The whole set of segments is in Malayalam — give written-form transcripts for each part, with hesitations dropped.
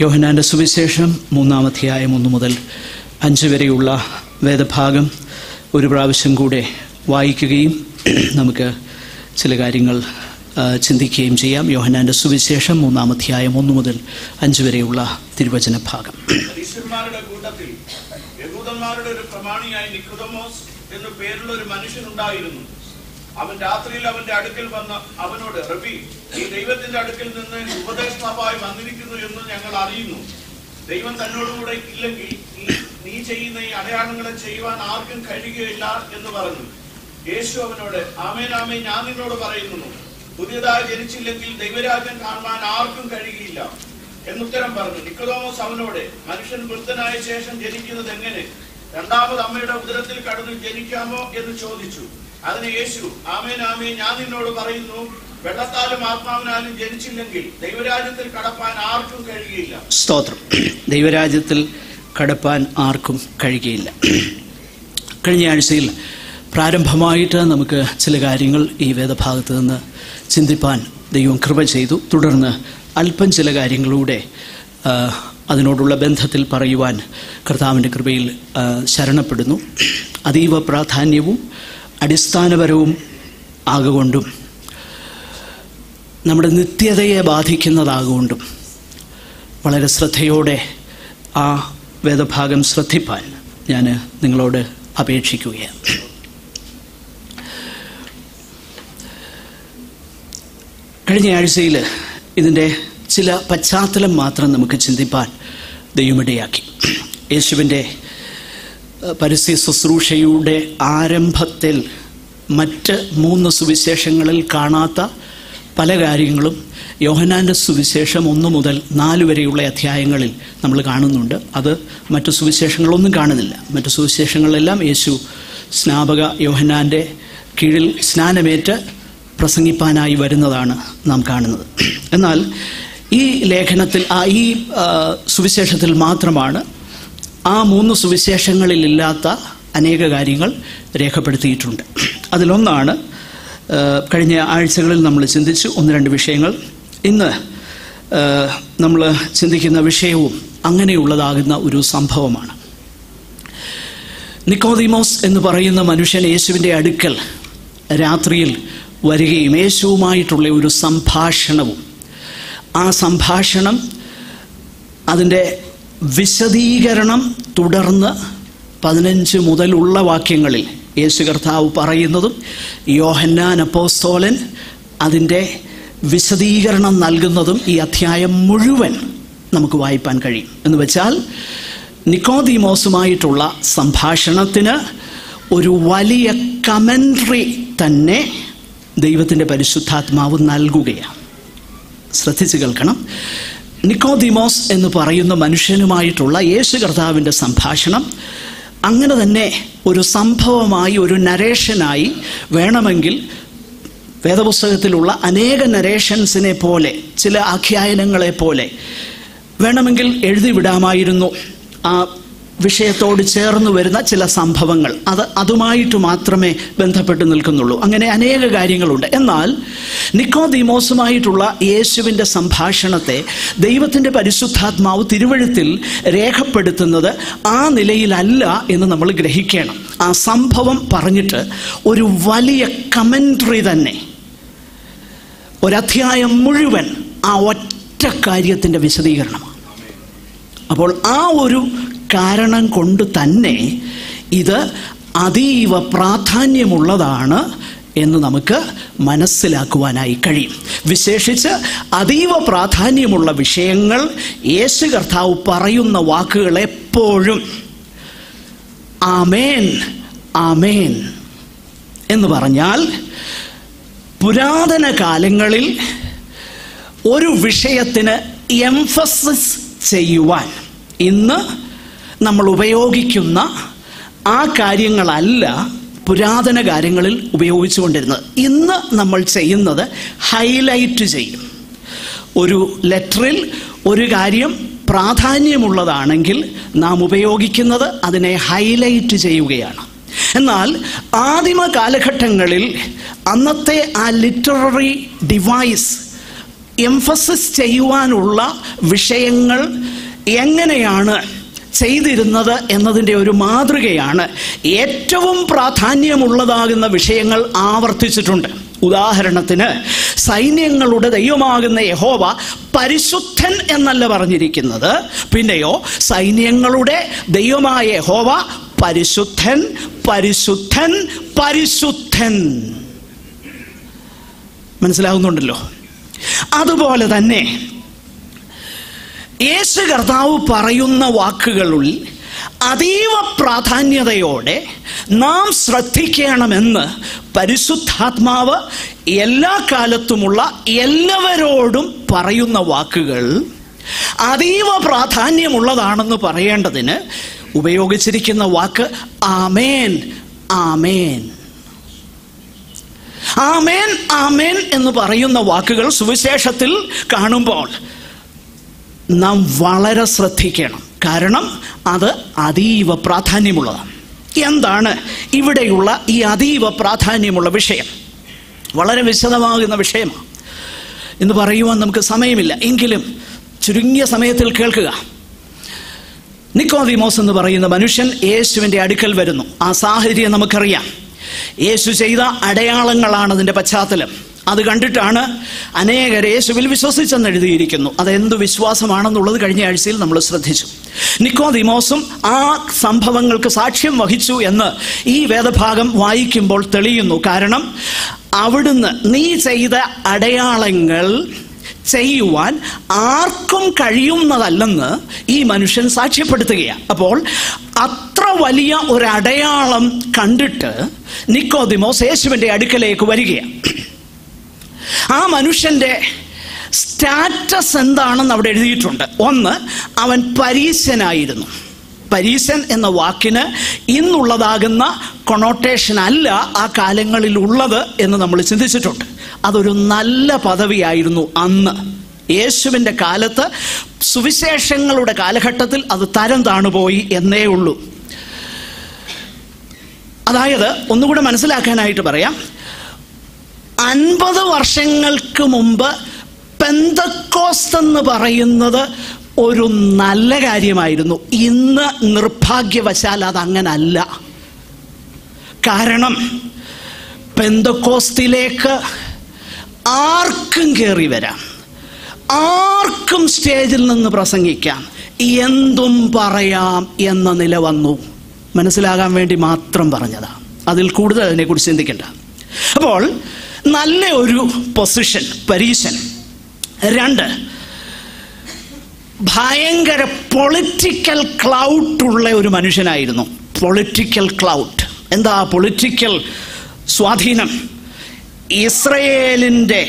യോഹന്നാൻ്റെ സുവിശേഷം 3-ാം അധ്യായം 1 മുതൽ 5 വരെയുള്ള വേദഭാഗം ഒരു പ്രാവശ്യം കൂടെ വായിക്കുകയും നമുക്ക് ചില കാര്യങ്ങൾ ചിന്തിക്കുകയും ചെയ്യാം. യോഹന്നാൻ്റെ സുവിശേഷം 3-ാം അധ്യായം 1 മുതൽ 5 വരെയുള്ള തിരുവചന ഭാഗം. പരീശന്മാരുടെ കൂട്ടത്തിൽ യഹൂദന്മാരുടെ ഒരു പ്രമാണിയായി നിക്കോദെമോസ് എന്നു പേരുള്ള ഒരു മനുഷ്യനുണ്ടായിരുന്നു. അവൻ രാത്രിയിൽ അവന്റെ അടുക്കൽ വന്ന് അവനോട്, റബ്ബി, ഈ ദൈവത്തിന്റെ അടുക്കൽ നിന്ന് ഉപദേഷ്ടാവായി വന്നിരിക്കുന്നു എന്ന് ഞങ്ങൾ അറിയുന്നു. ദൈവം തന്നോടുകൂടെ ഇല്ലെങ്കിൽ നീ ചെയ്യുന്ന ഈ അടയാളങ്ങളെ ചെയ്യുവാൻ ആർക്കും കഴിയുകയില്ല എന്ന് പറഞ്ഞു. യേശു അവനോട്, ആമേൻ ആമേൻ, ഞാൻ നിന്നോട് പറയുന്നു, പുതിയതായി ജനിച്ചില്ലെങ്കിൽ ദൈവരാജ്യം കാണുവാൻ ആർക്കും കഴിയുകയില്ല എന്നുത്തരം പറഞ്ഞു. നിക്കോദെമോസ് അവനോട്, മനുഷ്യൻ വൃദ്ധനായ ശേഷം ജനിക്കുന്നത് എങ്ങനെ? രണ്ടാമത് അമ്മയുടെ ഉദരത്തിൽ കടന്നു ജനിക്കാമോ എന്ന് ചോദിച്ചു. അതിന് യേശു, ആമേൻ ആമേൻ, ഞാൻ നിന്നോട് പറയുന്നു, വെള്ളത്താലും ആത്മാവിനാലും ജനിച്ചില്ലെങ്കിൽ ദൈവരാജ്യത്തിൽ കടപ്പാൻ ആർക്കും കഴിയുകയില്ല. സ്തോത്രം. ദൈവരാജ്യത്തിൽ കടപ്പാൻ ആർക്കും കഴിയുകയില്ല. കഴിഞ്ഞ ആഴ്ചയിൽ പ്രാരംഭമായിട്ട് നമുക്ക് ചില കാര്യങ്ങൾ ഈ വേദഭാഗത്ത് നിന്ന് ചിന്തിപ്പാൻ ദൈവം കൃപ ചെയ്തു. തുടർന്ന് അല്പം ചില കാര്യങ്ങളിലൂടെ അതിനോടുള്ള ബന്ധത്തിൽ പറയുവാൻ കർത്താവിൻ്റെ കൃപയിൽ ശരണപ്പെടുന്നു. അതീവ പ്രാധാന്യവും അടിസ്ഥാനപരവും ആകൊണ്ടും നമ്മുടെ നിത്യതയെ ബാധിക്കുന്നതാകൊണ്ടും വളരെ ശ്രദ്ധയോടെ ആ വേദഭാഗം ശ്രദ്ധിപ്പാൻ ഞാൻ നിങ്ങളോട് അപേക്ഷിക്കുകയാണ്. കഴിഞ്ഞ ആഴ്ചയിൽ ഇതിൻ്റെ ചില പശ്ചാത്തലം മാത്രം നമുക്ക് ചിന്തിപ്പാൻ ദൈവമിടയാക്കി. യേശുവിൻ്റെ പരസ്യ ശുശ്രൂഷയുടെ ആരംഭത്തിൽ മറ്റ് 3 സുവിശേഷങ്ങളിൽ കാണാത്ത പല കാര്യങ്ങളും യോഹന്നാൻ്റെ സുവിശേഷം 1 മുതൽ 4 വരെയുള്ള അധ്യായങ്ങളിൽ നമ്മൾ കാണുന്നുണ്ട്. അത് മറ്റു സുവിശേഷങ്ങളൊന്നും കാണുന്നില്ല. മറ്റു സുവിശേഷങ്ങളിലെല്ലാം യേശു സ്നാപക യോഹന്നാൻ്റെ കീഴിൽ സ്നാനമേറ്റ് പ്രസംഗിപ്പാനായി വരുന്നതാണ് നാം കാണുന്നത്. എന്നാൽ ഈ ലേഖനത്തിൽ ഈ സുവിശേഷത്തിൽ മാത്രമാണ് ആ 3 സുവിശേഷങ്ങളിലില്ലാത്ത അനേക കാര്യങ്ങൾ രേഖപ്പെടുത്തിയിട്ടുണ്ട്. അതിലൊന്നാണ് കഴിഞ്ഞ ആഴ്ചകളിൽ നമ്മൾ ചിന്തിച്ചു 1-2 വിഷയങ്ങൾ. ഇന്ന് നമ്മൾ ചിന്തിക്കുന്ന വിഷയവും അങ്ങനെയുള്ളതാകുന്ന ഒരു സംഭവമാണ്. നിക്കോദീമോസ് എന്ന് പറയുന്ന മനുഷ്യൻ യേശുവിൻ്റെ അടുക്കൽ രാത്രിയിൽ വരികയും യേശുവുമായിട്ടുള്ള ഒരു സംഭാഷണവും, ആ സംഭാഷണം അതിൻ്റെ വിശദീകരണം തുടർന്ന് 15 മുതലുള്ള വാക്യങ്ങളിൽ യേശു കർത്താവ് പറയുന്നതും യോഹന്നാൻ അപ്പോസ്തലൻ അതിൻ്റെ വിശദീകരണം നൽകുന്നതും ഈ അധ്യായം മുഴുവൻ നമുക്ക് വായിപ്പാൻ കഴിയും. എന്ന് വെച്ചാൽ നിക്കോദീമോസുമായിട്ടുള്ള സംഭാഷണത്തിന് ഒരു വലിയ കമൻട്രി തന്നെ ദൈവത്തിൻ്റെ പരിശുദ്ധാത്മാവ് നൽകുകയാണ്. ശ്രദ്ധിച്ച് കേൾക്കണം. നിക്കോദീമോസ് എന്ന് പറയുന്ന മനുഷ്യനുമായിട്ടുള്ള യേശു കർത്താവിൻ്റെ സംഭാഷണം അങ്ങനെ തന്നെ ഒരു സംഭവമായി, ഒരു നരേഷനായി വേണമെങ്കിൽ വേദപുസ്തകത്തിലുള്ള അനേക നരേഷൻസിനെ പോലെ, ചില ആഖ്യാനങ്ങളെ പോലെ വേണമെങ്കിൽ എഴുതിവിടാമായിരുന്നു. ആ വിഷയത്തോട് ചേർന്ന് വരുന്ന ചില സംഭവങ്ങൾ അതുമായിട്ട് മാത്രമേ ബന്ധപ്പെട്ട് നിൽക്കുന്നുള്ളൂ. അങ്ങനെ അനേക കാര്യങ്ങളുണ്ട്. എന്നാൽ നിക്കോദീമോസുമായിട്ടുള്ള യേശുവിൻ്റെ സംഭാഷണത്തെ ദൈവത്തിൻ്റെ പരിശുദ്ധാത്മാവ് തിരുവെഴുത്തിൽ രേഖപ്പെടുത്തുന്നത് ആ നിലയിലല്ല എന്ന് നമ്മൾ ഗ്രഹിക്കണം. ആ സംഭവം പറഞ്ഞിട്ട് ഒരു വലിയ കമൻട്രി തന്നെ, ഒരധ്യായം മുഴുവൻ ആ ഒറ്റ കാര്യത്തിൻ്റെ വിശദീകരണമാണ്. അപ്പോൾ ആ ഒരു കാരണം കൊണ്ട് തന്നെ ഇത് അതീവ പ്രാധാന്യമുള്ളതാണ് എന്ന് നമുക്ക് മനസ്സിലാക്കുവാനായി കഴിയും. വിശേഷിച്ച് അതീവ പ്രാധാന്യമുള്ള വിഷയങ്ങൾ യേശു കർത്താവ് പറയുന്ന വാക്കുകൾ എപ്പോഴും ആമേൻ ആമേൻ എന്ന് പറഞ്ഞാൽ, പുരാതന കാലങ്ങളിൽ ഒരു വിഷയത്തിന് എംഫസിസ് ചെയ്യുവാൻ ഇന്ന് നമ്മൾ ഉപയോഗിക്കുന്ന ആ കാര്യങ്ങളല്ല പുരാതന കാര്യങ്ങളിൽ ഉപയോഗിച്ചുകൊണ്ടിരുന്നത്. ഇന്ന് നമ്മൾ ചെയ്യുന്നത് ഹൈലൈറ്റ് ചെയ്യും. ഒരു ലെറ്ററിൽ ഒരു കാര്യം പ്രാധാന്യമുള്ളതാണെങ്കിൽ നാം ഉപയോഗിക്കുന്നത് അതിനെ ഹൈലൈറ്റ് ചെയ്യുകയാണ്. എന്നാൽ ആദിമ കാലഘട്ടങ്ങളിൽ അന്നത്തെ ആ ലിറ്റററി ഡിവൈസ് എംഫസിസ് ചെയ്യുവാനുള്ള വിഷയങ്ങൾ എങ്ങനെയാണ് ചെയ്തിരുന്നത് എന്നതിൻ്റെ ഒരു മാതൃകയാണ്. ഏറ്റവും പ്രാധാന്യമുള്ളതാകുന്ന വിഷയങ്ങൾ ആവർത്തിച്ചിട്ടുണ്ട്. ഉദാഹരണത്തിന്, സൈന്യങ്ങളുടെ ദൈവമാകുന്ന യഹോവ പരിശുദ്ധൻ എന്നല്ല പറഞ്ഞിരിക്കുന്നത്, പിന്നെയോ സൈന്യങ്ങളുടെ ദൈവമായ യഹോവ പരിശുദ്ധൻ, പരിശുദ്ധൻ, പരിശുദ്ധൻ. മനസ്സിലാകുന്നുണ്ടല്ലോ? അതുപോലെ തന്നെ യേശു കർത്താവ് പറയുന്ന വാക്കുകളിൽ അതീവ പ്രാധാന്യതയോടെ നാം ശ്രദ്ധിക്കണമെന്ന് പരിശുദ്ധാത്മാവ് എല്ലാ കാലത്തുമുള്ള എല്ലാവരോടും പറയുന്ന വാക്കുകൾ അതീവ പ്രാധാന്യമുള്ളതാണെന്ന് പറയേണ്ടതിന് ഉപയോഗിച്ചിരിക്കുന്ന വാക്ക് ആമേൻ, ആമേൻ. ആമേൻ, ആമേൻ എന്ന് പറയുന്ന വാക്കുകൾ സുവിശേഷത്തിൽ കാണുമ്പോൾ നാം വളരെ ശ്രദ്ധിക്കണം. കാരണം അത് അതീവ പ്രാധാന്യമുള്ളതാണ്. എന്താണ് ഇവിടെയുള്ള ഈ അതീവ പ്രാധാന്യമുള്ള വിഷയം? വളരെ വിശദമാകുന്ന വിഷയമാണ്. എന്ന് പറയുവാൻ നമുക്ക് സമയമില്ല, എങ്കിലും ചുരുങ്ങിയ സമയത്തിൽ കേൾക്കുക. നിക്കോദീമോസ് എന്ന് പറയുന്ന മനുഷ്യൻ യേശുവിൻ്റെ അടുക്കൽ വരുന്നു. ആ സാഹചര്യം നമുക്കറിയാം. യേശു ചെയ്ത അടയാളങ്ങളാണ് അതിൻ്റെ പശ്ചാത്തലം. അത് കണ്ടിട്ടാണ് അനേകർ യേശുവിൽ വിശ്വസിച്ചെന്ന് എഴുതിയിരിക്കുന്നു. അതെന്തു വിശ്വാസമാണെന്നുള്ളത് കഴിഞ്ഞ ആഴ്ചയിൽ നമ്മൾ ശ്രദ്ധിച്ചു. നിക്കോദീമോസും ആ സംഭവങ്ങൾക്ക് സാക്ഷ്യം വഹിച്ചു എന്ന് ഈ വേദഭാഗം വായിക്കുമ്പോൾ തെളിയുന്നു. കാരണം അവിടുന്ന് നീ ചെയ്ത അടയാളങ്ങൾ ചെയ്യുവാൻ ആർക്കും കഴിയുന്നതല്ലെന്ന് ഈ മനുഷ്യൻ സാക്ഷ്യപ്പെടുത്തുകയാണ്. അപ്പോൾ അത്ര വലിയ ഒരു അടയാളം കണ്ടിട്ട് നിക്കോദീമോസ് യേശുവിൻ്റെ അടുക്കലേക്ക് വരികയാണ്. ആ മനുഷ്യൻ്റെ സ്റ്റാറ്റസ് എന്താണെന്ന് അവിടെ എഴുതിയിട്ടുണ്ട്. ഒന്ന്, അവൻ പരീശനായിരുന്നു. പരീശൻ എന്ന വാക്കിന് ഇന്നുള്ളതാകുന്ന കൊണോട്ടേഷൻ അല്ല ആ കാലങ്ങളിൽ ഉള്ളത് എന്ന് നമ്മൾ ചിന്തിച്ചിട്ടുണ്ട്. അതൊരു നല്ല പദവിയായിരുന്നു അന്ന്. യേശുവിൻ്റെ കാലത്ത്, സുവിശേഷങ്ങളുടെ കാലഘട്ടത്തിൽ അത് തരം താണുപോയി എന്നേ ഉള്ളൂ. അതായത് ഒന്നുകൂടെ മനസ്സിലാക്കാനായിട്ട് പറയാം, 50 വർഷങ്ങൾക്ക് മുമ്പ് പെന്തക്കോസ്ത് എന്ന് പറയുന്നത് ഒരു നല്ല കാര്യമായിരുന്നു. ഇന്ന് നിർഭാഗ്യവശാൽ അതങ്ങനല്ല. കാരണം പെന്തക്കോസ്തിലേക്ക് ആർക്കും കയറി വരാം, ആർക്കും സ്റ്റേജിൽ നിന്ന് പ്രസംഗിക്കാം, എന്തും പറയാം എന്ന നില വന്നു. മനസ്സിലാകാൻ വേണ്ടി മാത്രം പറഞ്ഞതാണ്, അതിൽ കൂടുതൽ അതിനെക്കുറിച്ച് ചിന്തിക്കേണ്ട. അപ്പോൾ നല്ല ഒരു പൊസിഷൻ പരീശൻ. 2, ഭയങ്കര പൊളിറ്റിക്കൽ ക്ലൗട്ടുള്ള ഒരു മനുഷ്യനായിരുന്നു. പൊളിറ്റിക്കൽ ക്ലൗട്ട് എന്താ? പൊളിറ്റിക്കൽ സ്വാധീനം. ഇസ്രയേലിൻ്റെ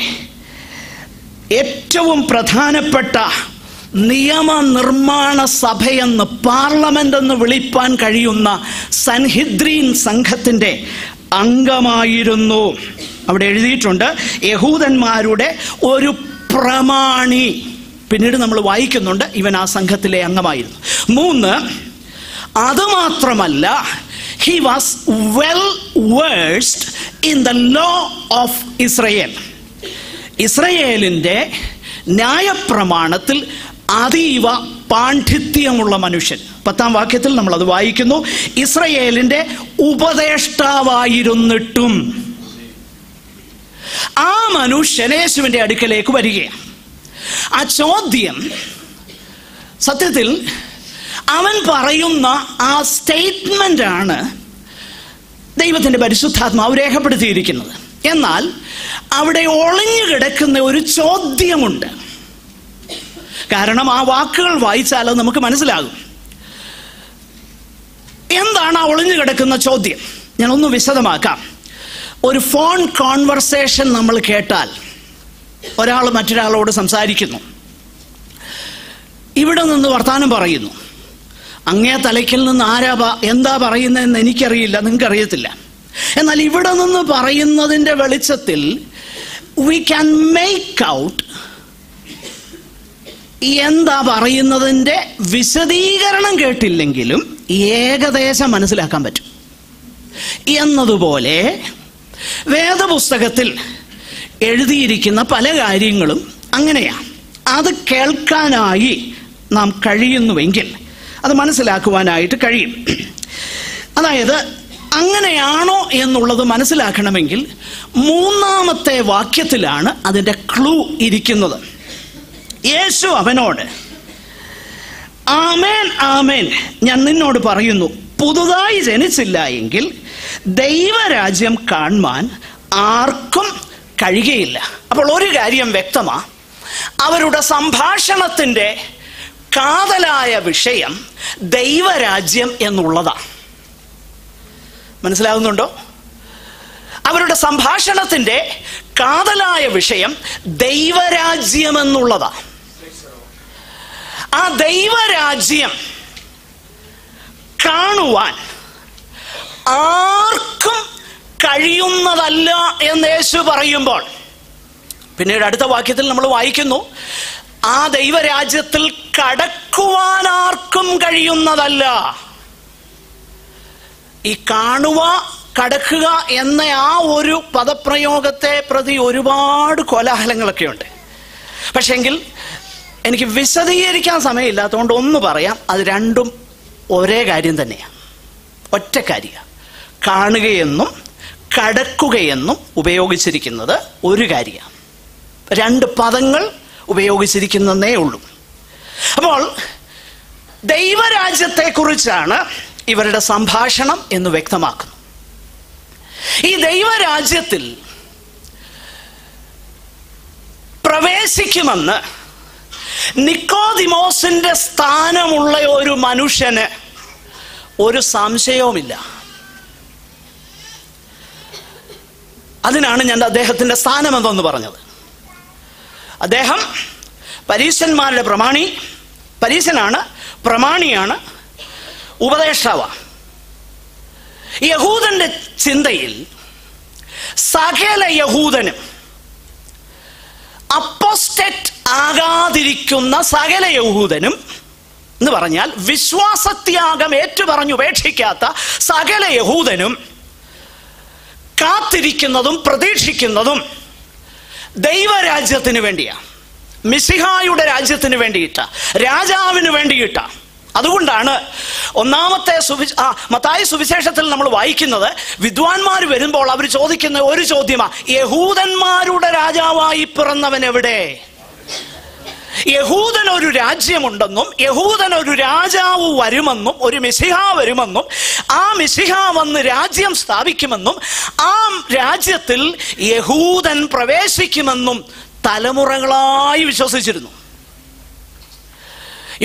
ഏറ്റവും പ്രധാനപ്പെട്ട നിയമനിർമ്മാണ സഭയെന്ന്, പാർലമെന്റ് എന്ന് വിളിപ്പാൻ കഴിയുന്ന സൻഹിദ്രീൻ സംഘത്തിൻ്റെ അംഗമായിരുന്നു. അവിടെ എഴുതിയിട്ടുണ്ട് യഹൂദന്മാരുടെ ഒരു പ്രമാണി. പിന്നീട് നമ്മൾ വായിക്കുന്നുണ്ട് ഇവൻ ആ സംഘത്തിലെ അംഗമായിരുന്നു. 3, അതുമാത്രമല്ല, he was well versed in the law of Israel. ഇസ്രയേലിൻ്റെ ന്യായപ്രമാണത്തിൽ അതീവ പാണ്ഡിത്യമുള്ള മനുഷ്യൻ. 10-ാം വാക്യത്തിൽ നമ്മൾ അത് വായിക്കുന്നു. ഇസ്രയേലിൻ്റെ ഉപദേഷ്ടാവായിരുന്നിട്ടും ആ മനുഷ്യൻ യേശുവിൻ്റെ അടുക്കലേക്ക് വരികയാണ്. ആ ചോദ്യം സത്യത്തിൽ അവൻ പറയുന്ന ആ സ്റ്റേറ്റ്മെന്റ് ആണ് ദൈവത്തിൻ്റെ പരിശുദ്ധാത്മാവ് രേഖപ്പെടുത്തിയിരിക്കുന്നത്. എന്നാൽ അവിടെ ഒളിഞ്ഞു കിടക്കുന്ന ഒരു ചോദ്യമുണ്ട്. കാരണം ആ വാക്കുകൾ വായിച്ചാൽ അത് നമുക്ക് മനസ്സിലാകും. എന്താണ് ആ ഒളിഞ്ഞു കിടക്കുന്ന ചോദ്യം? ഞാനൊന്ന് വിശദമാക്കാം. ഒരു ഫോൺ കോൺവെർസേഷൻ നമ്മൾ കേട്ടാൽ, ഒരാൾ മറ്റൊരാളോട് സംസാരിക്കുന്നു, ഇവിടെ നിന്ന് വർത്താനം പറയുന്നു, അങ്ങേ തലയ്ക്കിൽ നിന്ന് എന്താ പറയുന്നതെന്ന് എനിക്കറിയില്ല, നിങ്ങൾക്കറിയത്തില്ല. എന്നാൽ ഇവിടെ നിന്ന് പറയുന്നതിൻ്റെ വെളിച്ചത്തിൽ we can make out എന്താ പറയുന്നതിൻ്റെ വിശദീകരണം കേട്ടില്ലെങ്കിലും ഏകദേശം മനസ്സിലാക്കാൻ പറ്റും. എന്നതുപോലെ വേദപുസ്തകത്തിൽ എഴുതിയിരിക്കുന്ന പല കാര്യങ്ങളും അങ്ങനെയാണ്. അത് കേൾക്കാനായി നാം കഴിയുന്നുവെങ്കിൽ അത് മനസ്സിലാക്കുവാനായിട്ട് കഴിയും. അതായത് അങ്ങനെയാണോ എന്നുള്ളത് മനസ്സിലാക്കണമെങ്കിൽ മൂന്നാമത്തെ വാക്യത്തിലാണ് അതിൻ്റെ ക്ലൂ ഇരിക്കുന്നത്. യേശു അവനോട്, ആമേൻ ആമേൻ ഞാൻ നിന്നോട് പറയുന്നു, പുതുതായി ജനിച്ചില്ല എങ്കിൽ ദൈവരാജ്യം കാണുവാൻ ആർക്കും കഴിയുകയില്ല. അപ്പോൾ ഒരു കാര്യം വ്യക്തമാ, അവരുടെ സംഭാഷണത്തിൻ്റെ കാതലായ വിഷയം ദൈവരാജ്യം എന്നുള്ളതാണ്. മനസ്സിലാകുന്നുണ്ടോ? അവരുടെ സംഭാഷണത്തിൻ്റെ കാതലായ വിഷയം ദൈവരാജ്യം എന്നുള്ളതാണ്. ആ ദൈവരാജ്യം കാണുവാൻ ആർക്കും കഴിയുന്നതല്ല എന്ന് യേശു പറയുമ്പോൾ, പിന്നീട് അടുത്ത വാക്യത്തിൽ നമ്മൾ വായിക്കുന്നു, ആ ദൈവരാജ്യത്തിൽ കടക്കുവാൻ ആർക്കും കഴിയുന്നതല്ല. ഈ കാണുക, കടക്കുക എന്ന ആ ഒരു പദപ്രയോഗത്തെ പ്രതി ഒരുപാട് കോലാഹലങ്ങളൊക്കെ ഉണ്ട്. പക്ഷെങ്കിൽ എനിക്ക് വിശദീകരിക്കാൻ സമയമില്ലാത്തതുകൊണ്ട് ഒന്ന് പറയാം, അത് രണ്ടും ഒരേ കാര്യം തന്നെയാണ്, ഒറ്റ കാര്യമാണ്. കാണുകയെന്നും കടക്കുകയെന്നും ഉപയോഗിച്ചിരിക്കുന്നത് ഒരു കാര്യമാണ്, രണ്ട് പദങ്ങൾ ഉപയോഗിച്ചിരിക്കുന്നതേ ഉള്ളൂ. അപ്പോൾ ദൈവരാജ്യത്തെക്കുറിച്ചാണ് ഇവരുടെ സംഭാഷണം എന്ന് വ്യക്തമാക്കുന്നു. ഈ ദൈവരാജ്യത്തിൽ പ്രവേശിക്കുമെന്ന് നിക്കോദിമോസിന്റെ സ്ഥാനമുള്ള ഒരു മനുഷ്യന് ഒരു സംശയവുമില്ല. അതിനാണ് ഞാൻ അദ്ദേഹത്തിന്റെ സ്ഥാനം എന്തെന്ന് പറഞ്ഞത്. അദ്ദേഹം പരീശന്മാരുടെ പരീശനാണ്, പ്രമാണിയാണ്, ഉപദേഷ്ടാവാണ്. യഹൂദന്റെ ചിന്തയിൽ സകല യഹൂദനും, അപ്പോസ്റ്ററ്റ് ആകാതിരിക്കുന്ന സകല യഹൂദനും എന്ന് പറഞ്ഞാൽ വിശ്വാസത്യാഗം ഏറ്റുപറഞ്ഞുപേക്ഷിക്കാത്ത സകല യഹൂദനും കാത്തിരിക്കുന്നതും പ്രതീക്ഷിക്കുന്നതും ദൈവരാജ്യത്തിന് വേണ്ടിയാണ്, മിശിഹായുടെ രാജ്യത്തിന് വേണ്ടിയിട്ട, രാജാവിന് വേണ്ടിയിട്ട. അതുകൊണ്ടാണ് ഒന്നാമത്തെ മത്തായി സുവിശേഷത്തിൽ നമ്മൾ വായിക്കുന്നത്, വിദ്വാൻമാർ വരുമ്പോൾ അവർ ചോദിക്കുന്ന ഒരു ചോദ്യമാണ്, യഹൂദന്മാരുടെ രാജാവായി പിറന്നവൻ എവിടെ? യഹൂദൻ ഒരു രാജ്യമുണ്ടെന്നും യഹൂദൻ ഒരു രാജാവ് വരുമെന്നും ഒരു മിശിഹ വരുമെന്നും ആ മിശിഹ വന്ന് രാജ്യം സ്ഥാപിക്കുമെന്നും ആ രാജ്യത്തിൽ യഹൂദൻ പ്രവേശിക്കുമെന്നും തലമുറകളായി വിശ്വസിച്ചിരുന്നു.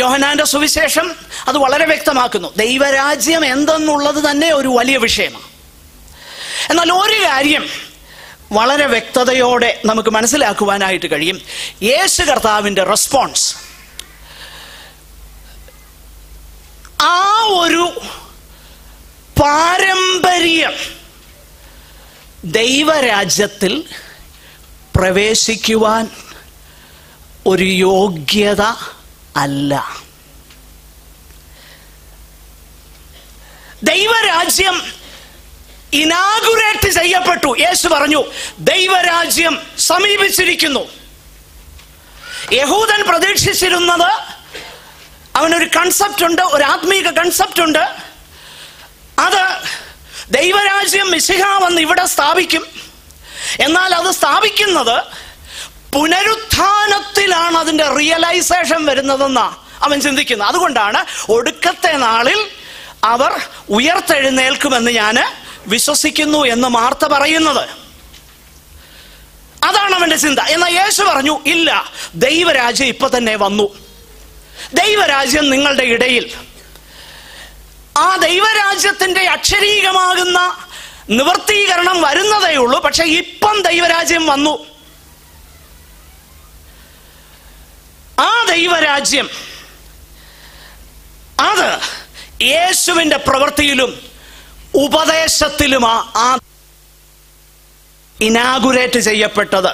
യോഹന്നാന്റെ സുവിശേഷം അത് വളരെ വ്യക്തമാക്കുന്നു. ദൈവരാജ്യം എന്തെന്നുള്ളത് തന്നെ ഒരു വലിയ വിഷയമാണ്. എന്നാൽ ഒരു കാര്യം വളരെ വ്യക്തതയോടെ നമുക്ക് മനസ്സിലാക്കുവാനായിട്ട് കഴിയും. യേശു കർത്താവിൻ്റെ റെസ്പോൺസ്, ആ ഒരു പാരമ്പര്യം ദൈവരാജ്യത്തിൽ പ്രവേശിക്കുവാൻ ഒരു യോഗ്യത അല്ല. ദൈവരാജ്യം ഇനാഗുറേറ്റ് ചെയ്യപ്പെട്ടു. യേശു പറഞ്ഞു, ദൈവരാജ്യം സമീപിച്ചിരിക്കുന്നു. യഹൂദൻ പ്രതീക്ഷിച്ചിരുന്നത്, അവനൊരു കൺസെപ്റ്റ് ഉണ്ട്, ഒരു ആത്മീക കൺസെപ്റ്റ് ഉണ്ട്. അത് ദൈവരാജ്യം മിശിഹ വന്ന് ഇവിടെ സ്ഥാപിക്കും. എന്നാൽ അത് സ്ഥാപിക്കുന്നത് പുനരുത്ഥാനത്തിലാണ് അതിൻ്റെ റിയലൈസേഷൻ വരുന്നതെന്നാണ് അവൻ ചിന്തിക്കുന്നത്. അതുകൊണ്ടാണ് ഒടുക്കത്തെ നാളിൽ അവർ ഉയർത്തെഴുന്നേൽക്കുമെന്ന് ഞാൻ വിശ്വസിക്കുന്നു എന്ന് മാർത്ത പറയുന്നത്. അതാണ് അവന്റെ ചിന്ത. എന്നാൽ യേശു പറഞ്ഞു, ഇല്ല, ദൈവരാജ്യം ഇപ്പൊ തന്നെ വന്നു. ദൈവരാജ്യം നിങ്ങളുടെ ഇടയിൽ. ആ ദൈവരാജ്യത്തിന്റെ അക്ഷരീകമാകുന്ന നിവർത്തീകരണം വരുന്നതേ ഉള്ളൂ. പക്ഷെ ഇപ്പം ദൈവരാജ്യം വന്നു. ആ ദൈവരാജ്യം അത് യേശുവിന്റെ പ്രവൃത്തിയിലും ഉപദേശത്തിലുമാ ആ ഇനാഗുറേറ്റ് ചെയ്യപ്പെട്ടത്.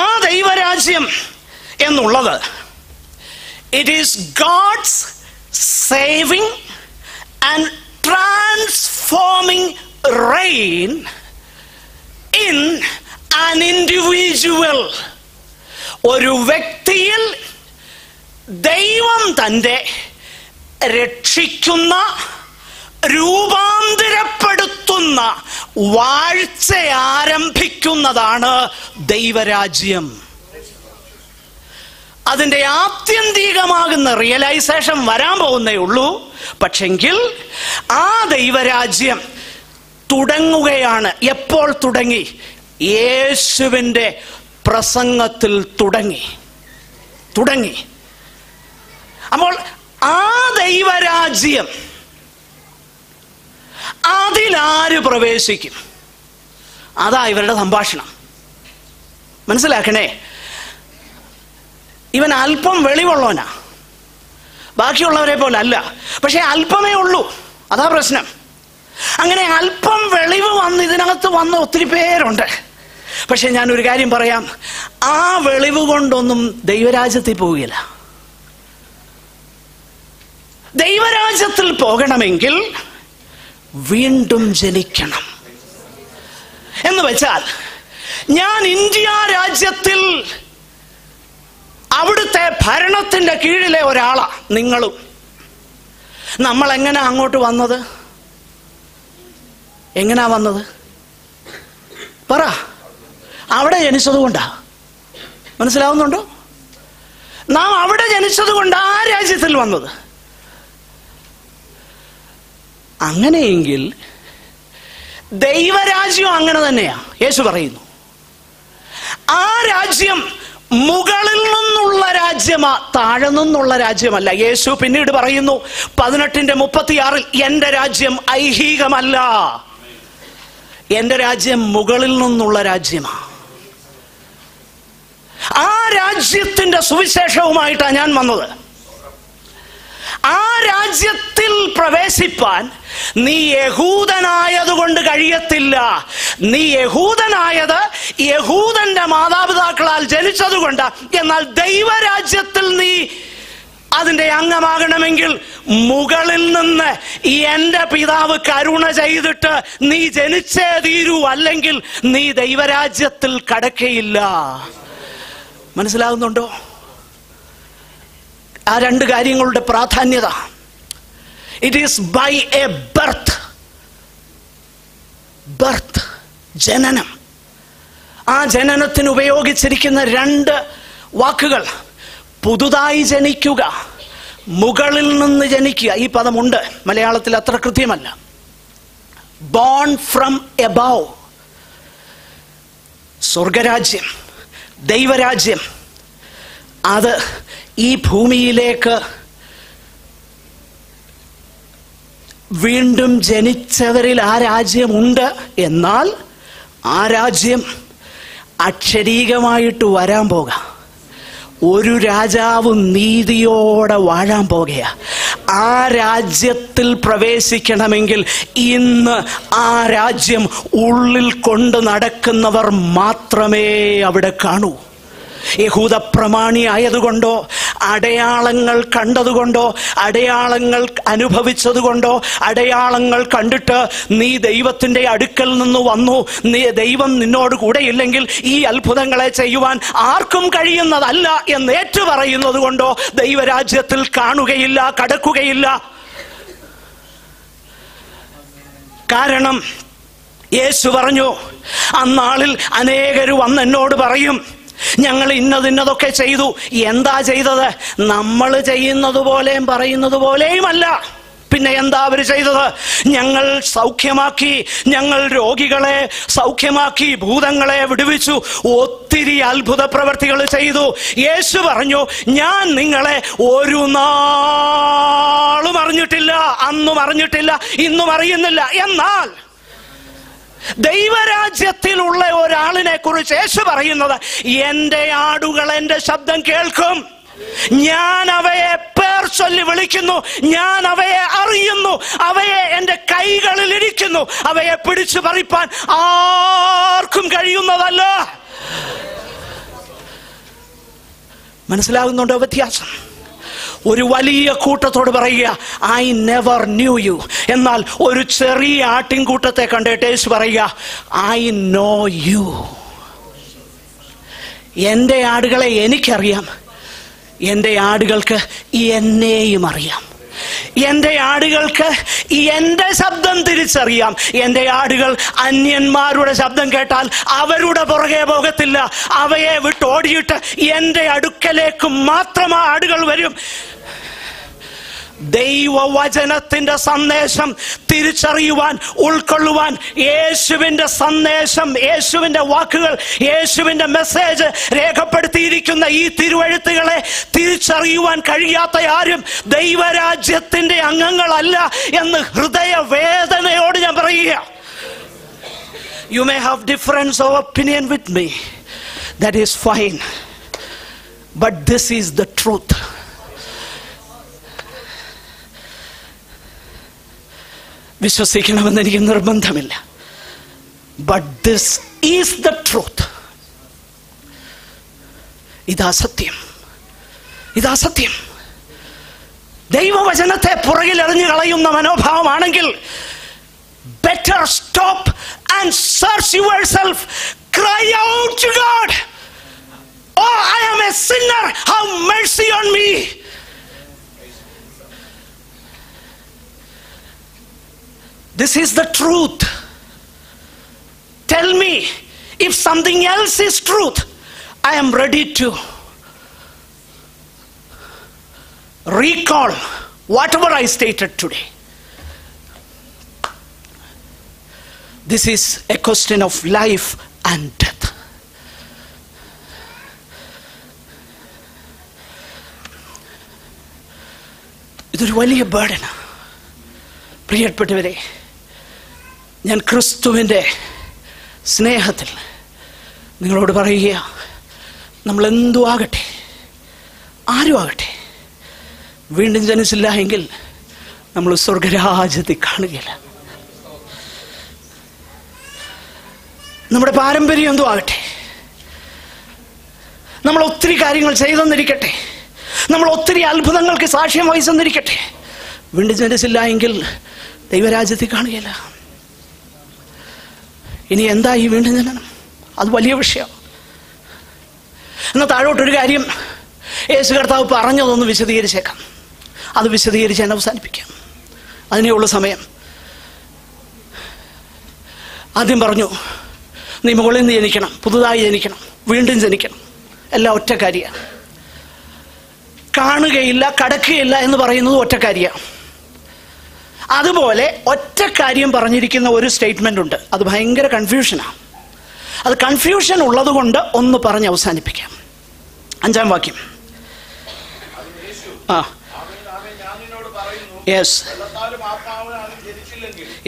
ആ ദൈവരാജ്യം എന്നുള്ളത് it is God's saving and transforming reign in an individual, ഒരു വ്യക്തിയിൽ ദൈവം തൻ്റെ രക്ഷിക്കുന്ന, രൂപാന്തരപ്പെടുത്തുന്ന വാഴ്ച ആരംഭിക്കുന്നതാണ് ദൈവരാജ്യം. അതിൻ്റെ ആത്യന്തികമാകുന്ന റിയലൈസേഷൻ വരാൻ പോകുന്നേ ഉള്ളൂ. പക്ഷെങ്കിൽ ആ ദൈവരാജ്യം തുടങ്ങുകയാണ്. എപ്പോൾ തുടങ്ങി? യേശുവിൻ്റെ പ്രസംഗത്തിൽ തുടങ്ങി. അപ്പോൾ ആ ദൈവരാജ്യം അതിലാര് പ്രവേശിക്കും? അതാ ഇവരുടെ സംഭാഷണം. മനസ്സിലാക്കണേ, ഇവൻ അല്പം വെളിവുള്ളവനാ, ബാക്കിയുള്ളവരെ പോലെ അല്ല. പക്ഷെ അല്പമേ ഉള്ളൂ, അതാ പ്രശ്നം. അങ്ങനെ അല്പം വെളിവ് ഇതിനകത്ത് വന്ന ഒത്തിരി പേരുണ്ട്. പക്ഷെ ഞാനൊരു കാര്യം പറയാം, ആ വെളിവ് കൊണ്ടൊന്നും ദൈവരാജ്യത്തിൽ പോവുകയില്ല. ദൈവരാജ്യത്തിൽ പോകണമെങ്കിൽ വീണ്ടും ജനിക്കണം. എന്ന് വെച്ചാൽ, ഞാൻ ഇന്ത്യ രാജ്യത്തിൽ അവിടുത്തെ ഭരണത്തിന്റെ കീഴിലെ ഒരാളാ നിങ്ങളും. നമ്മൾ എങ്ങനെ അങ്ങോട്ട് വന്നത്? എങ്ങനാ വന്നത്? പറ. അവിടെ ജനിച്ചത് കൊണ്ടാ. മനസ്സിലാവുന്നുണ്ടോ? നാം അവിടെ ജനിച്ചത് കൊണ്ട് ആ രാജ്യത്തിൽ വന്നത്. അങ്ങനെയെങ്കിൽ ദൈവരാജ്യം അങ്ങനെ തന്നെയാ. യേശു പറയുന്നു, ആ രാജ്യം മുകളിൽ നിന്നുള്ള രാജ്യമാ, താഴെ നിന്നുള്ള രാജ്യമല്ല. യേശു പിന്നീട് പറയുന്നു 18:36, എന്റെ രാജ്യം ഐഹികമല്ല, എന്റെ രാജ്യം മുകളിൽ നിന്നുള്ള രാജ്യമാ. ആ രാജ്യത്തിന്റെ സുവിശേഷവുമായിട്ടാണ് ഞാൻ വന്നത്. ആ രാജ്യത്തിൽ പ്രവേശിപ്പാൻ നീ യഹൂദനായതുകൊണ്ട് കഴിയത്തില്ല. നീ യഹൂദനായത് യഹൂദന്റെ മാതാപിതാക്കളാൽ ജനിച്ചതുകൊണ്ട്. എന്നാൽ ദൈവരാജ്യത്തിൽ നീ അതിന്റെ അംഗമാകണമെങ്കിൽ മുകളിൽ നിന്ന് എന്റെ പിതാവ് കരുണ ചെയ്തിട്ട് നീ ജനിച്ചേ തീരൂ, അല്ലെങ്കിൽ നീ ദൈവരാജ്യത്തിൽ കടക്കയില്ല. മനസ്സിലാകുന്നുണ്ടോ ആ രണ്ട് കാര്യങ്ങളുടെ പ്രാധാന്യത? It is by a birth, ജനനം. ആ ജനനത്തിന് ഉപയോഗിച്ചിരിക്കുന്ന രണ്ട് വാക്കുകൾ, പുതുതായി ജനിക്കുക, മുകളിൽ നിന്ന് ജനിക്കുക. ഈ പദമുണ്ട്, മലയാളത്തിൽ അത്ര കൃത്യമല്ല. ബോൺ ഫ്രം എബവ്, സ്വർഗരാജ്യം, ദൈവരാജ്യം. അത് ഈ ഭൂമിയിലേക്ക് വീണ്ടും ജനിച്ചവരിൽ ആ രാജ്യമുണ്ട്. എന്നാൽ ആ രാജ്യം അക്ഷരീകമായിട്ട് വരാൻ പോകാം. ഒരു രാജാവ് നീതിയോടെ വാഴാൻ പോകുക. ആ രാജ്യത്തിൽ പ്രവേശിക്കണമെങ്കിൽ ഇന്ന് ആ രാജ്യം ഉള്ളിൽ കൊണ്ട് നടക്കുന്നവർ മാത്രമേ അവിടെ കാണൂ. യഹൂദ പ്രമാണി ആയതുകൊണ്ടോ, അടയാളങ്ങൾ കണ്ടതുകൊണ്ടോ, അടയാളങ്ങൾ അനുഭവിച്ചതുകൊണ്ടോ, അടയാളങ്ങൾ കണ്ടിട്ട് നീ ദൈവത്തിന്റെ അടുക്കൽ നിന്ന് വന്നു, നീ ദൈവം നിന്നോട് കൂടെ ഇല്ലെങ്കിൽ ഈ അത്ഭുതങ്ങളെ ചെയ്യുവാൻ ആർക്കും കഴിയുന്നതല്ല എന്ന് ഏറ്റുപറയുന്നത് കൊണ്ടോ ദൈവരാജ്യത്തിൽ കാണുകയില്ല, കടക്കുകയില്ല. കാരണം യേശു പറഞ്ഞു, അന്നാളിൽ അനേകർ വന്ന് എന്നോട് പറയും, ഞങ്ങൾ ഇന്നതൊക്കെ ചെയ്തു. എന്താ ചെയ്തത്? നമ്മൾ ചെയ്യുന്നത് പോലെയും പറയുന്നത് പോലെയുമല്ല. പിന്നെ എന്താ അവർ ചെയ്തത്? ഞങ്ങൾ സൗഖ്യമാക്കി, ഞങ്ങൾ രോഗികളെ സൗഖ്യമാക്കി, ഭൂതങ്ങളെ വിടുവിച്ചു, ഒത്തിരി അത്ഭുത പ്രവർത്തികൾ ചെയ്തു. യേശു പറഞ്ഞു, ഞാൻ നിങ്ങളെ ഒരു നാളും അറിഞ്ഞിട്ടില്ല, അന്നും അറിഞ്ഞിട്ടില്ല, ഇന്നും അറിയുന്നില്ല. എന്നാൽ ദൈവരാജ്യത്തിലുള്ള ഒരാളിനെ കുറിച്ച് യേശു പറയുന്നത്, എന്റെ ആടുകൾ എന്റെ ശബ്ദം കേൾക്കും, ഞാൻ അവയെ പേർ ചൊല്ലി വിളിക്കുന്നു, ഞാൻ അവയെ അറിയുന്നു, അവയെ എന്റെ കൈകളിൽ ഇരിക്കുന്നു, അവയെ പിടിച്ചു പറിപ്പാൻ ആർക്കും കഴിയുന്നതല്ല. മനസ്സിലാകുന്നുണ്ടോ വ്യത്യാസം? ഒരു വലിയ കൂട്ടത്തോട് പറയുക, ഐ നെവർ ന്യൂ യു. എന്നാൽ ഒരു ചെറിയ ആട്ടിൻകൂട്ടത്തെ കണ്ടിട്ട് യേശു പറയുക, ഐ നോ യു. എൻ്റെ ആടുകളെ എനിക്കറിയാം, എൻ്റെ ആടുകൾക്ക് എന്നെയും അറിയാം. എൻ്റെ ആടുകൾക്ക് എൻ്റെ ശബ്ദം തിരിച്ചറിയാം. എൻ്റെ ആടുകൾ അന്യന്മാരുടെ ശബ്ദം കേട്ടാൽ അവരുടെ പുറകെ പോകത്തില്ല. അവയെ വിട്ടോടിയിട്ട് എൻ്റെ അടുക്കലേക്ക് മാത്രം ആ ആടുകൾ വരും. ദൈവവചനത്തിന്റെ സന്ദേശം തിരിച്ചറിയുവാൻ, ഉൾക്കൊള്ളുവാൻ, യേശുവിന്റെ സന്ദേശം, യേശുവിന്റെ വാക്കുകൾ, യേശുവിന്റെ മെസ്സേജ് രേഖപ്പെടുത്തിയിരിക്കുന്ന ഈ തിരുവെഴുത്തുകളെ തിരിച്ചറിയുവാൻ കഴിയാത്ത ആരും ദൈവരാജ്യത്തിന്റെ അംഗങ്ങളല്ല എന്ന് ഹൃദയവേദനയോട് ഞാൻ പറയുക. You may have difference of opinion with me. That is fine. But this is the truth. വിശ്വസിക്കണമെന്ന് എനിക്ക് നിർബന്ധമില്ല. But this is the truth. ഇതാ സത്യം, ഇതാ സത്യം. ദൈവവചനത്തെ പുറകിൽ എറിഞ്ഞു കളയുന്ന മനോഭാവമാണെങ്കിൽ better stop and search yourself. Cry out to God. Oh, I am a sinner. Have mercy on me. This is the truth. Tell me if something else is truth. I am ready to recall whatever I stated today. This is a question of life and death. ഇതൊരു വലിയ ബർഡനാണ്. പ്രിയപ്പെട്ടവരെ, ഞാൻ ക്രിസ്തുവിൻ്റെ സ്നേഹത്തിൽ നിങ്ങളോട് പറയുക, നമ്മളെന്തു ആകട്ടെ, ആരും ആകട്ടെ, വീണ്ടും ജനിച്ചില്ല എങ്കിൽ നമ്മൾ സ്വർഗരാജ്യത്തിൽ കാണുകയില്ല. നമ്മുടെ പാരമ്പര്യം എന്തോ ആകട്ടെ, നമ്മൾ ഒത്തിരി കാര്യങ്ങൾ ചെയ്തെന്നിരിക്കട്ടെ, നമ്മൾ ഒത്തിരി അത്ഭുതങ്ങൾക്ക് സാക്ഷ്യം വഹിച്ചെന്നിരിക്കട്ടെ, വീണ്ടും ജനിച്ചില്ല എങ്കിൽ ദൈവരാജ്യത്തിൽ കാണുകയില്ല. ഇനി എന്താ ഈ വീണ്ടും ജനനം? അത് വലിയ വിഷയം. എന്നാൽ താഴോട്ടൊരു കാര്യം യേശു കർത്താവ് പറഞ്ഞതൊന്ന് വിശദീകരിച്ചേക്കാം. അത് വിശദീകരിച്ച് ഞാൻ അവസാനിപ്പിക്കാം. അതിനേ ഉള്ള സമയം. ആദ്യം പറഞ്ഞു, നീ മുകളിൽ നിന്ന് ജനിക്കണം, പുതുതായി ജനിക്കണം, വീണ്ടും ജനിക്കണം. എല്ലാം ഒറ്റ കാര്യമാണ്. കാണുകയില്ല, കടക്കുകയില്ല എന്ന് പറയുന്നത് ഒറ്റ കാര്യമാണ്. അതുപോലെ ഒറ്റ കാര്യം പറഞ്ഞിരിക്കുന്ന ഒരു സ്റ്റേറ്റ്മെന്റ് ഉണ്ട്. അത് ഭയങ്കര കൺഫ്യൂഷനാണ്. അത് കൺഫ്യൂഷൻ ഉള്ളത് കൊണ്ട് ഒന്ന് പറഞ്ഞ് അവസാനിപ്പിക്കാം. 5-ാം വാക്യം. യെസ്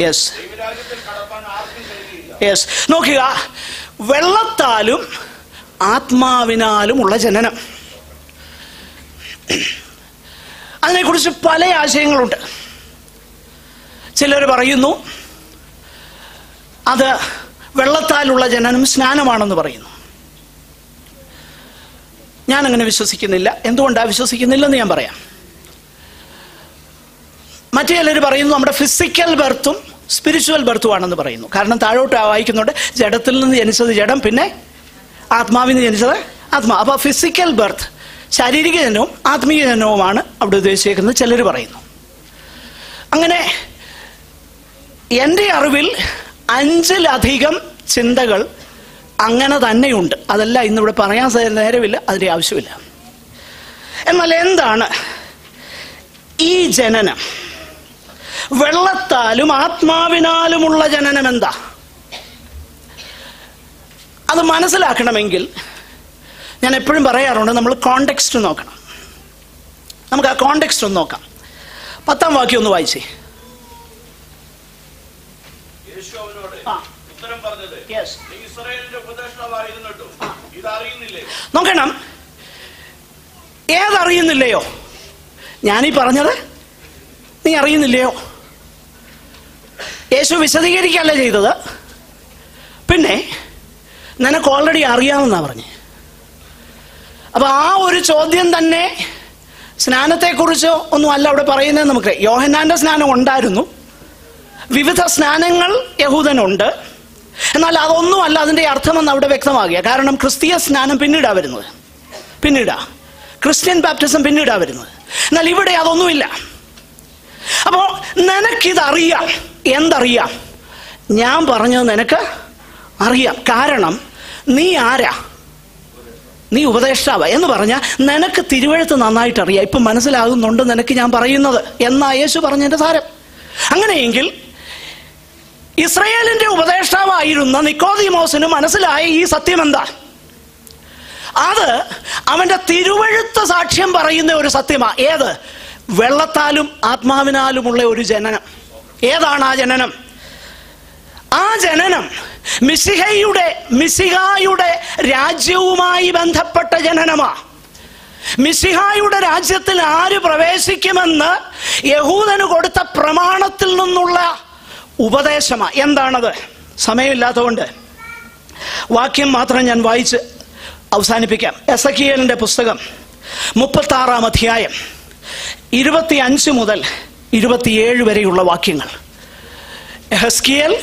യെസ് യെസ് നോക്കുക, വെള്ളത്താലും ആത്മാവിനാലും ഉള്ള ജനനം. അതിനെക്കുറിച്ച് പല ആശയങ്ങളുണ്ട്. ചിലർ പറയുന്നു അത് വെള്ളത്താലുള്ള ജനനം സ്നാനമാണെന്ന് പറയുന്നു. ഞാനങ്ങനെ വിശ്വസിക്കുന്നില്ല. എന്തുകൊണ്ടാണ് വിശ്വസിക്കുന്നില്ലെന്ന് ഞാൻ പറയാം. മറ്റു ചിലർ പറയുന്നു നമ്മുടെ ഫിസിക്കൽ ബർത്തും സ്പിരിച്വൽ ബർത്തും ആണെന്ന് പറയുന്നു. കാരണം താഴോട്ട് വായിക്കുന്നുണ്ട്, ജഡത്തിൽ നിന്ന് ജനിച്ചത് ജഡം, പിന്നെ ആത്മാവിൽ നിന്ന് ജനിച്ചത് ആത്മാ. അപ്പോൾ ഫിസിക്കൽ ബർത്ത്, ശാരീരിക ജനനവും ആത്മീയ ജനനവുമാണ് അവിടെ ഉദ്ദേശിക്കുന്നത് ചിലർ പറയുന്നു. അങ്ങനെ എൻ്റെ അറിവിൽ 5-ലധികം ചിന്തകൾ അങ്ങനെ തന്നെയുണ്ട്. അതെല്ലാം ഇന്നിവിടെ പറയാൻ നേരമില്ല, അതിൻ്റെ ആവശ്യമില്ല. എന്നാൽ എന്താണ് ഈ ജനനം? വെള്ളത്താലും ആത്മാവിനാലുമുള്ള ജനനം എന്താ? അത് മനസ്സിലാക്കണമെങ്കിൽ ഞാൻ എപ്പോഴും പറയാറുണ്ട്, നമ്മൾ കോണ്ടെക്സ്റ്റ് നോക്കണം. നമുക്ക് ആ കോണ്ടെക്സ്റ്റ് ഒന്ന് നോക്കാം. 10-ാം വാക്യം ഒന്ന് വായിച്ചേ. നോക്കണം, ഏതറിയുന്നില്ലയോ? ഞാനീ പറഞ്ഞത് നീ അറിയുന്നില്ലയോ? യേശു വിശദീകരിക്കല്ല ചെയ്തത്. പിന്നെ നിനക്ക് ഓൾറെഡി അറിയാമെന്നാ പറഞ്ഞേ. അപ്പൊ ആ ഒരു ചോദ്യം തന്നെ സ്നാനത്തെക്കുറിച്ചോ ഒന്നും അല്ല അവിടെ പറയുന്നത്. നമുക്ക് യോഹന്നാന്റെ സ്നാനം ഉണ്ടായിരുന്നു, വിവിധ സ്നാനങ്ങൾ യഹൂദനുണ്ട്. എന്നാൽ അതൊന്നുമല്ല അതിൻ്റെ അർത്ഥമെന്ന് അവിടെ വ്യക്തമാകുക. കാരണം ക്രിസ്തീയ സ്നാനം പിന്നീടാണ് വരുന്നത്, ക്രിസ്ത്യൻ ബാപ്റ്റിസം പിന്നീടാണ് വരുന്നത്. എന്നാൽ ഇവിടെ അതൊന്നുമില്ല. അപ്പോൾ നിനക്കിതറിയാം. എന്തറിയാം? ഞാൻ പറഞ്ഞത് നിനക്ക് അറിയാം. കാരണം നീ ആരാ? നീ ഉപദേഷ്ടാവ് എന്ന് പറഞ്ഞാൽ നിനക്ക് തിരുവെഴുത്ത് നന്നായിട്ട് അറിയാം. ഇപ്പം മനസ്സിലാകുന്നുണ്ട് നിനക്ക് ഞാൻ പറയുന്നത് എന്നാ യേശു പറഞ്ഞതിൻ്റെ സാരം. അങ്ങനെയെങ്കിൽ ഇസ്രായേലിന്റെ ഉപദേഷ്ടാവായിരുന്ന നിക്കോദീമോസിന് മനസ്സിലായ ഈ സത്യം എന്താ? അത് അവന്റെ തിരുവെഴുത്ത് സാക്ഷ്യം പറയുന്ന ഒരു സത്യമാണ്. ഏത്? വെള്ളത്താലും ആത്മാവിനാലുമുള്ള ഒരു ജനനം. ഏതാണ് ആ ജനനം? ആ ജനനം മിശിഹായുടെ രാജ്യവുമായി ബന്ധപ്പെട്ട ജനനമാ. മിശിഹായുടെ രാജ്യത്തിൽ ആര് പ്രവേശിക്കുമെന്ന് യഹൂദന് കൊടുത്ത പ്രമാണത്തിൽ നിന്നുള്ള ഉപദേശമാ. എന്താണത്? സമയമില്ലാത്തതുകൊണ്ട് വാക്യം മാത്രം ഞാൻ വായിച്ച് അവസാനിപ്പിക്കാം. എസെക്കിയേലിന്റെ പുസ്തകം 36-ാം അധ്യായം 25 മുതൽ 27 വരെയുള്ള വാക്യങ്ങൾ. എഹെസ്കിയേൽ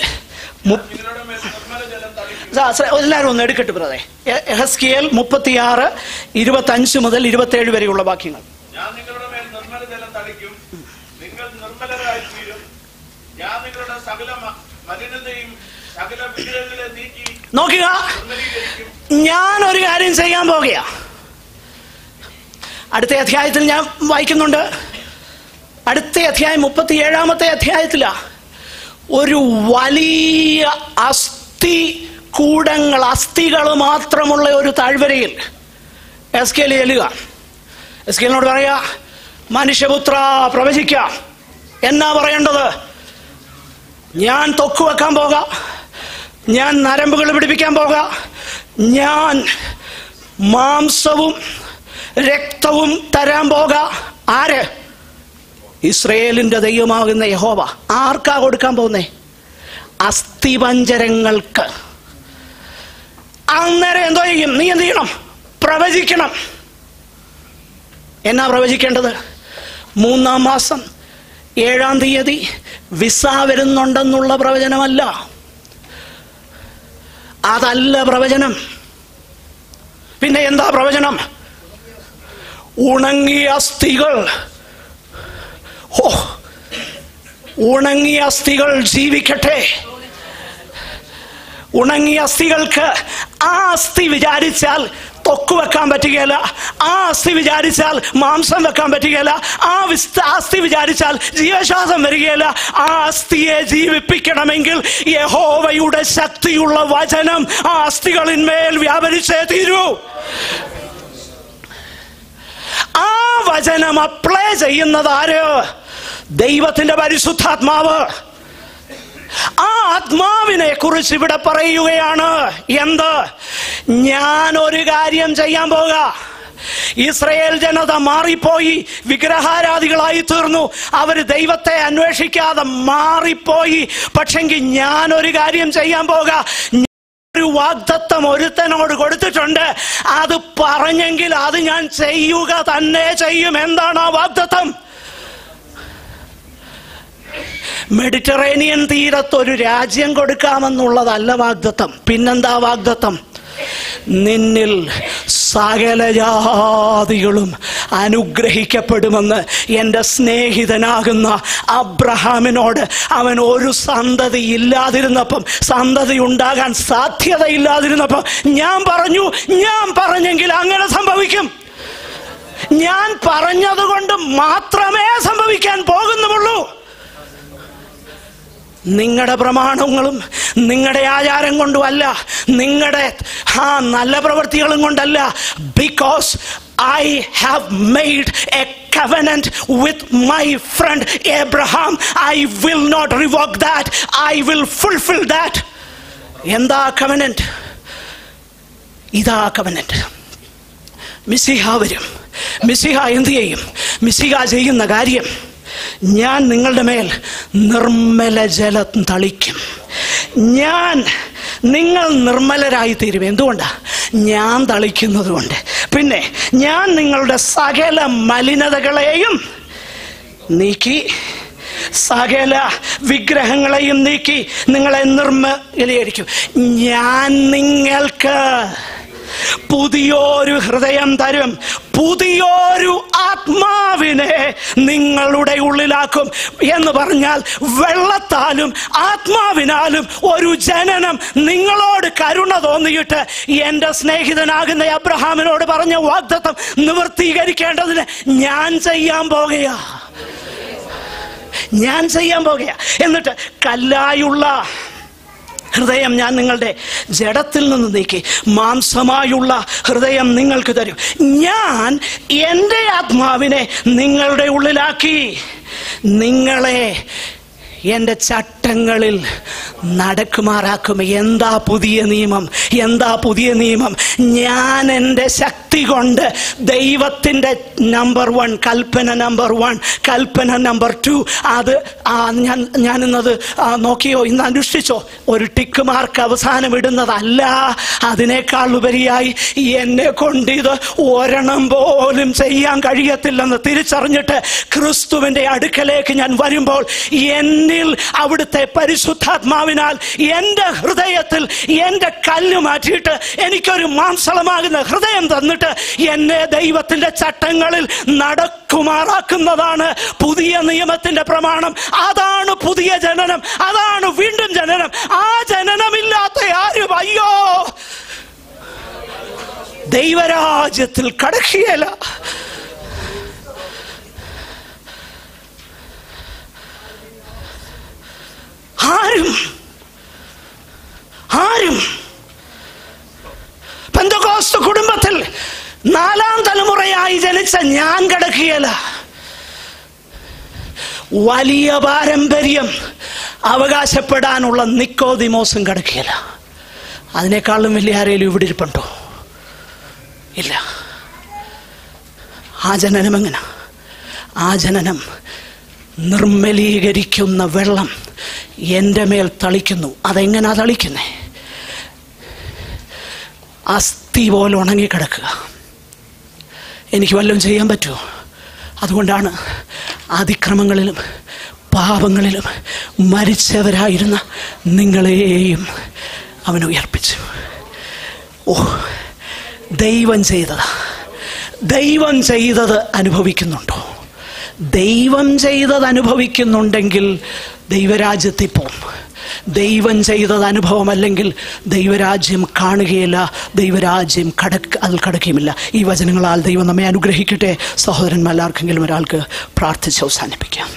എല്ലാവരും ഒന്ന് എടുക്കട്ടെ ബ്രദറെ. എഹെസ്കിയേൽ 36, 25 മുതൽ 27 വരെയുള്ള വാക്യങ്ങൾ. ഞാൻ നിങ്ങളുടെ മേൽ നിർമ്മല ജലം തളിക്കും, നിങ്ങൾ നിർമ്മലരായിത്തീരും. ഞാൻ നിങ്ങളുടെ സകല മലിനതയും സകല വിഗ്രഹങ്ങളെ നീക്കി നോക്കുക. ഞാനൊരു കാര്യം ചെയ്യാൻ പോകുക. അടുത്ത അധ്യായത്തിൽ ഞാൻ വായിക്കുന്നുണ്ട്. അടുത്ത അധ്യായം 37-ാമത്തെ അധ്യായത്തിലാ ഒരു വലിയ അസ്ഥികൾ മാത്രമുള്ള ഒരു താഴ്വരയിൽ എസ്കേൽ ചെല്ലുക. എസ്കേലിനോട് പറയുക, മനുഷ്യപുത്ര പ്രവചിക്കാം. എന്നാ പറയേണ്ടത്? ഞാൻ ത്വക്ക് വെക്കാൻ പോകാം, ഞാൻ നരമ്പുകൾ പിടിപ്പിക്കാൻ പോകാം, ഞാൻ മാംസവും രക്തവും തരാൻ പോകാം. ആര്? ഇസ്രയേലിന്റെ ദൈവമാകുന്ന യഹോവ. ആർക്കാ കൊടുക്കാൻ പോകുന്നേ? അസ്ഥിപഞ്ജരങ്ങൾക്ക്. അന്നേരം എന്തോ ചെയ്യും? നീ എന്ത് ചെയ്യണം? പ്രവചിക്കണം. എന്നാ പ്രവചിക്കേണ്ടത്? 3-ാം മാസം 7-ാം തീയതി വിസ വരുന്നുണ്ടെന്നുള്ള പ്രവചനമല്ല. അതല്ല പ്രവചനം. പിന്നെ എന്താ പ്രവചനം? ഉണങ്ങിയ അസ്ഥികൾ, ഉണങ്ങിയ അസ്ഥികൾ ജീവിക്കട്ടെ. ഉണങ്ങിയ അസ്ഥികൾക്ക് ആ അസ്ഥി വിചാരിച്ചാൽ ത്വക്ക് വെക്കാൻ പറ്റുകയില്ല, ആ അസ്ഥി വിചാരിച്ചാൽ മാംസം വെക്കാൻ പറ്റുകയില്ല, ആ അസ്ഥി വിചാരിച്ചാൽ ജീവശ്വാസം വരികയില്ല. ആ അസ്ഥിയെ ജീവിപ്പിക്കണമെങ്കിൽ യഹോവയുടെ ശക്തിയുള്ള വചനം ആ അസ്ഥികളിന്മേൽ വ്യാപരിച്ചേ തീരൂ. ആ വചനം അപ്ലൈ ചെയ്യുന്നത് ആര്? ദൈവത്തിന്റെ പരിശുദ്ധാത്മാവ്. ആ ആത്മാവിനെ കുറിച്ച് ഇവിടെ പറയുകയാണ്. എന്ത്? ഞാൻ ഒരു കാര്യം ചെയ്യാൻ പോക. ഇസ്രയേൽ ജനത മാറിപ്പോയി, വിഗ്രഹാരാധികളായി തീർന്നു. അവർ ദൈവത്തെ അന്വേഷിക്കാതെ മാറിപ്പോയി. പക്ഷെങ്കിൽ ഞാൻ ഒരു കാര്യം ചെയ്യാൻ പോക. ഒരു വാഗ്ദത്തം ഒരുത്തനോട് കൊടുത്തിട്ടുണ്ട്. അത് പറഞ്ഞെങ്കിൽ അത് ഞാൻ ചെയ്യുക തന്നെ ചെയ്യും. എന്താണ് ആ വാഗ്ദത്തം? മെഡിറ്ററേനിയൻ തീരത്തൊരു രാജ്യം കൊടുക്കാമെന്നുള്ളതല്ല വാഗ്ദത്തം. പിന്നെന്താ വാഗ്ദത്തം? നിന്നിൽ സകല ജാതികളും അനുഗ്രഹിക്കപ്പെടുമെന്ന് എൻ്റെ സ്നേഹിതനാകുന്ന അബ്രഹാമിനോട് അവൻ ഒരു സന്തതി ഇല്ലാതിരുന്നപ്പം, സന്തതി ഉണ്ടാകാൻ സാധ്യതയില്ലാതിരുന്നപ്പം ഞാൻ പറഞ്ഞെങ്കിൽ അങ്ങനെ സംഭവിക്കും. ഞാൻ പറഞ്ഞതുകൊണ്ട് മാത്രമേ സംഭവിക്കാൻ പോകുന്നുള്ളൂ. നിങ്ങളുടെ പ്രമാണങ്ങളും നിങ്ങളുടെ ആചാരം കൊണ്ടുമല്ല, നിങ്ങളുടെ നല്ല പ്രവൃത്തികളും കൊണ്ടല്ല. Because I have made a covenant with my friend Abraham. I will not revoke that. I will fulfill that. എന്താ covenant? ഇതാ covenant. മിശിഹ വരും. മിശിഹ എന്ത് ചെയ്യും? മിശിഹ ചെയ്യുന്ന കാര്യം, ഞാൻ നിങ്ങളുടെ മേൽ നിർമ്മല ജലം തളിക്കും. നിങ്ങൾ നിർമ്മലരായി തീരും. എന്തുകൊണ്ടാ? ഞാൻ തളിക്കുന്നത് കൊണ്ട്. പിന്നെ ഞാൻ നിങ്ങളുടെ സകല മലിനതകളെയും നീക്കി സകല വിഗ്രഹങ്ങളെയും നീക്കി നിങ്ങളെ നിർമ്മലീകരിക്കും. ഞാൻ നിങ്ങൾക്ക് പുതിയൊരു ഹൃദയം തരും, പുതിയൊരു ആത്മാവിനെ നിങ്ങളുടെ ഉള്ളിലാക്കും. എന്ന് പറഞ്ഞാൽ വെള്ളത്താലും ആത്മാവിനാലും ഒരു ജനനം നിങ്ങളോട് കരുണ തോന്നിയിട്ട് എൻ്റെ സ്നേഹിതനാകുന്ന അബ്രഹാമിനോട് പറഞ്ഞ വാഗ്ദത്തം നിവർത്തീകരിക്കേണ്ടതിന് ഞാൻ ചെയ്യാൻ പോകുക. എന്നിട്ട് കല്ലായുള്ള ഹൃദയം ഞാൻ നിങ്ങളുടെ ജഡത്തിൽ നിന്ന് നീക്കി മാംസമായുള്ള ഹൃദയം നിങ്ങൾക്ക് തരും. ഞാൻ എൻ്റെ ആത്മാവിനെ നിങ്ങളുടെ ഉള്ളിലാക്കി നിങ്ങളെ എൻ്റെ ചട്ടങ്ങളിൽ നടക്കുമാറാക്കും. എന്താ പുതിയ നിയമം? ഞാൻ എൻ്റെ ശക്തി കൊണ്ട് ദൈവത്തിൻ്റെ നമ്പർ 1 കൽപ്പന, നമ്പർ 1 കൽപ്പന, നമ്പർ 2 അത് ഞാനിന്നത് നോക്കിയോ, ഇന്ന് അനുഷ്ഠിച്ചോ? ഒരു ടിക്ക് മാർക്ക് അവസാനം ഇടുന്നതല്ല. അതിനേക്കാൾ ഉപരിയായി എന്നെ കൊണ്ട് ഇത് ഒരെണ്ണം പോലും ചെയ്യാൻ കഴിയത്തില്ലെന്ന് തിരിച്ചറിഞ്ഞിട്ട് ക്രിസ്തുവിൻ്റെ അടുക്കലേക്ക് ഞാൻ വരുമ്പോൾ എന്നിൽ അവിടുത്തെ പരിശുദ്ധാത്മാവിനാൽ എൻ്റെ ഹൃദയത്തിൽ എൻ്റെ കല്ല് മാറ്റിയിട്ട് എനിക്കൊരു മാംസളമാകുന്ന ഹൃദയം തന്നിട്ട് എന്നെ ദൈവത്തിൻ്റെ ചട്ടങ്ങളിൽ നടക്കുമാറാക്കുന്നതാണ് പുതിയ നിയമത്തിൻ്റെ പ്രമാണം. അതാണ് പുതിയ ജനനം, അതാണ് വീണ്ടും ജനനം. ആ ജനനമില്ലാത്ത ആരും അയ്യോ ദൈവരാജ്യത്തിൽ കടക്കുകയില്ല. ആരും പെന്തക്കോസ്ത് കുടുംബത്തിൽ 4ാം തലമുറയായി ജനിച്ച ഞാൻ കിടക്കുകയില്ല. വലിയ പാരമ്പര്യം അവകാശപ്പെടാനുള്ള നിക്കോദിമോസും കിടക്കുകയില്ല. അതിനേക്കാളും വലിയ ആരെങ്കിലും ഇവിടെ ഇരിപ്പുണ്ടോ? ഇല്ല. ആ ജനനം എങ്ങനെ? ആ ജനനം നിർമ്മലീകരിക്കുന്ന വെള്ളം എൻ്റെ മേൽ തളിക്കുന്നു. അതെങ്ങനാ തളിക്കുന്നേ? അസ്ഥി പോലെ ഉണങ്ങിക്കിടക്കുക. എനിക്ക് വല്ലതും ചെയ്യാൻ പറ്റുമോ? അതുകൊണ്ടാണ് അതിക്രമങ്ങളിലും പാപങ്ങളിലും മരിച്ചവരായിരുന്ന നിങ്ങളെയും അവൻ ഉയർപ്പിച്ചു. ദൈവം ചെയ്തത് അനുഭവിക്കുന്നുണ്ടോ? ദൈവം ചെയ്തത് അനുഭവിക്കുന്നുണ്ടെങ്കിൽ ദൈവരാജ്യത്തിൽ പോവും. ദൈവം ചെയ്തത് അനുഭവമല്ലെങ്കിൽ ദൈവരാജ്യം കാണുകയില്ല, ദൈവരാജ്യം അതിൽ കടക്കുകയുമില്ല. ഈ വചനങ്ങളാൽ ദൈവം നമ്മെ അനുഗ്രഹിക്കട്ടെ. സഹോദരന്മാർ, ആർക്കെങ്കിലും ഒരാൾക്ക് പ്രാർത്ഥിച്ച് അവസാനിപ്പിക്കാം.